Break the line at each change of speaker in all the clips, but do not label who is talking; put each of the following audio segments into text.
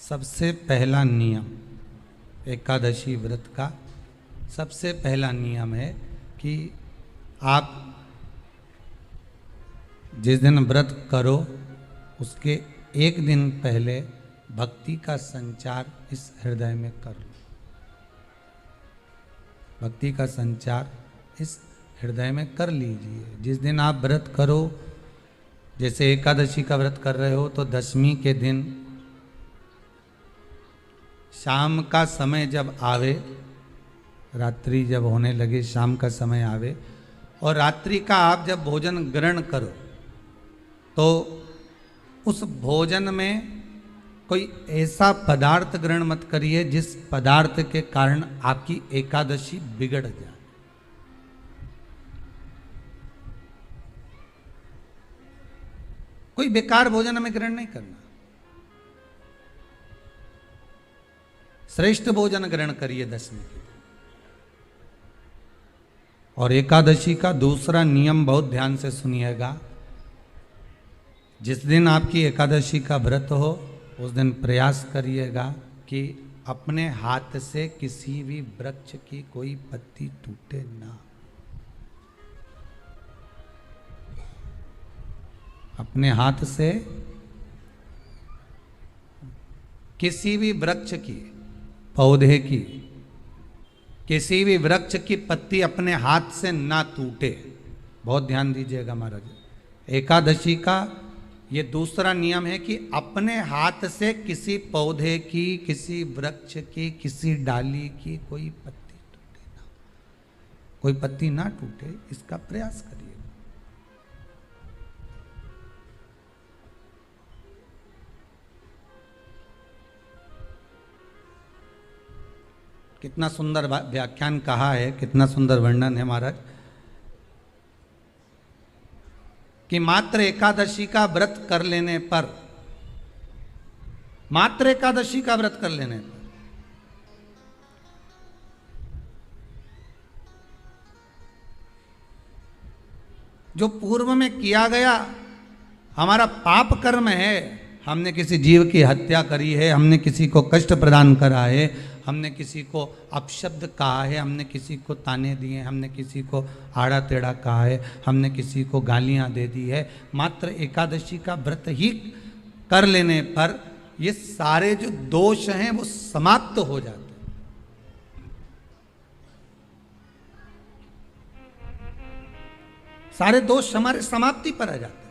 सबसे पहला नियम एकादशी व्रत का सबसे पहला नियम है कि आप जिस दिन व्रत करो उसके एक दिन पहले भक्ति का संचार इस हृदय में कर लो। भक्ति का संचार इस हृदय में कर लीजिए। जिस दिन आप व्रत करो, जैसे एकादशी का व्रत कर रहे हो तो दशमी के दिन शाम का समय जब आवे, रात्रि जब होने लगे, शाम का समय आवे और रात्रि का आप जब भोजन ग्रहण करो तो उस भोजन में कोई ऐसा पदार्थ ग्रहण मत करिए जिस पदार्थ के कारण आपकी एकादशी बिगड़ जाए। कोई बेकार भोजन हमें ग्रहण नहीं करना, श्रेष्ठ भोजन ग्रहण करिए दशमी के दिन। और एकादशी का दूसरा नियम बहुत ध्यान से सुनिएगा। जिस दिन आपकी एकादशी का व्रत हो उस दिन प्रयास करिएगा कि अपने हाथ से किसी भी वृक्ष की कोई पत्ती टूटे ना। अपने हाथ से किसी भी वृक्ष की, पौधे की, किसी भी वृक्ष की पत्ती अपने हाथ से ना टूटे। बहुत ध्यान दीजिएगा महाराज। एकादशी का ये दूसरा नियम है कि अपने हाथ से किसी पौधे की, किसी वृक्ष की, किसी डाली की कोई पत्ती टूटे ना, कोई पत्ती ना टूटे, इसका प्रयास करिए। कितना सुंदर व्याख्यान कहा है, कितना सुंदर वर्णन है महाराज कि मात्र एकादशी का व्रत कर लेने पर, मात्र एकादशी का व्रत कर लेने पर जो पूर्व में किया गया हमारा पाप कर्म है, हमने किसी जीव की हत्या करी है, हमने किसी को कष्ट प्रदान करा है, हमने किसी को अपशब्द कहा है, हमने किसी को ताने दिए, हमने किसी को आड़ा टेढ़ा कहा है, हमने किसी को गालियां दे दी है, मात्र एकादशी का व्रत ही कर लेने पर ये सारे जो दोष हैं वो समाप्त हो जाते हैं। सारे दोष हमारे समाप्ति पर आ जाते हैं।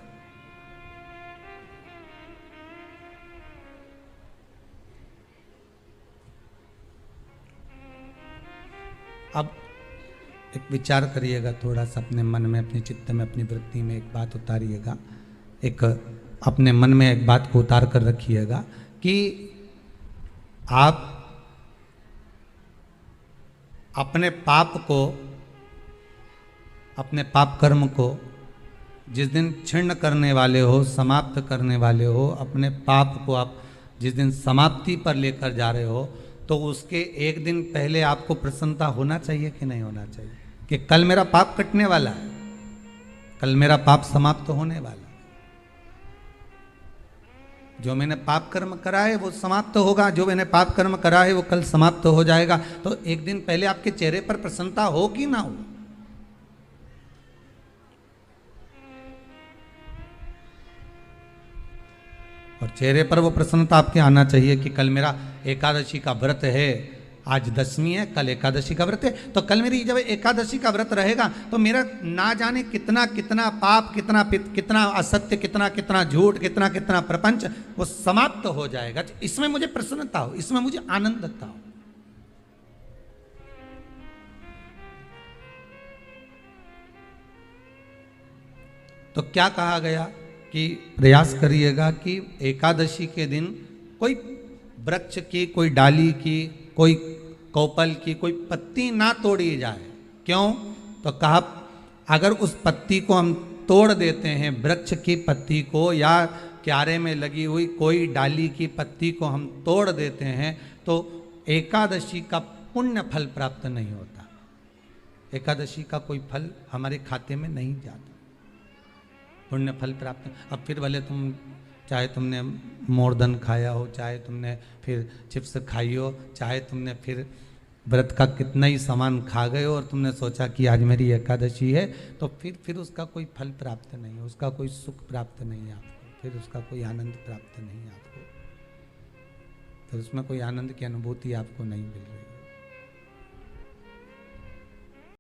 अब एक विचार करिएगा थोड़ा सा अपने मन में, अपने चित्त में, अपनी वृत्ति में एक बात उतारिएगा। एक अपने मन में एक बात को उतार कर रखिएगा कि आप अपने पाप को, अपने पाप कर्म को जिस दिन छिन्न करने वाले हो, समाप्त करने वाले हो, अपने पाप को आप जिस दिन समाप्ति पर लेकर जा रहे हो तो उसके एक दिन पहले आपको प्रसन्नता होना चाहिए कि नहीं होना चाहिए कि कल मेरा पाप कटने वाला है, कल मेरा पाप समाप्त होने वाला है। जो मैंने पाप कर्म करा है वो समाप्त होगा, जो मैंने पाप कर्म करा है वो कल समाप्त हो जाएगा। तो एक दिन पहले आपके चेहरे पर प्रसन्नता हो कि ना हो? और चेहरे पर वो प्रसन्नता आपके आना चाहिए कि कल मेरा एकादशी का व्रत है, आज दशमी है, कल एकादशी का व्रत है, तो कल मेरी जब एकादशी का व्रत रहेगा तो मेरा ना जाने कितना कितना पाप, कितना असत्य, कितना झूठ, कितना प्रपंच वो समाप्त हो जाएगा। इसमें मुझे प्रसन्नता हो, इसमें मुझे आनंदता हो। तो क्या कहा गया कि प्रयास करिएगा कि एकादशी के दिन कोई वृक्ष की, कोई डाली की, कोई कोपल की कोई पत्ती ना तोड़ी जाए। क्यों? तो कहा अगर उस पत्ती को हम तोड़ देते हैं, वृक्ष की पत्ती को या क्यारे में लगी हुई कोई डाली की पत्ती को हम तोड़ देते हैं तो एकादशी का पुण्य फल प्राप्त नहीं होता, एकादशी का कोई फल हमारे खाते में नहीं जाता, पुण्य फल प्राप्त। अब फिर भले तुम चाहे तुमने मोरधन खाया हो, चाहे तुमने फिर चिप्स खाई हो, चाहे तुमने फिर व्रत का कितना ही सामान खा गए हो और तुमने सोचा कि आज मेरी एकादशी है, तो फिर उसका कोई फल प्राप्त नहीं है, उसका कोई सुख प्राप्त नहीं है आपको, फिर उसका कोई आनंद प्राप्त नहीं है आपको, फिर उसमें कोई आनंद की अनुभूति आपको नहीं मिल रही।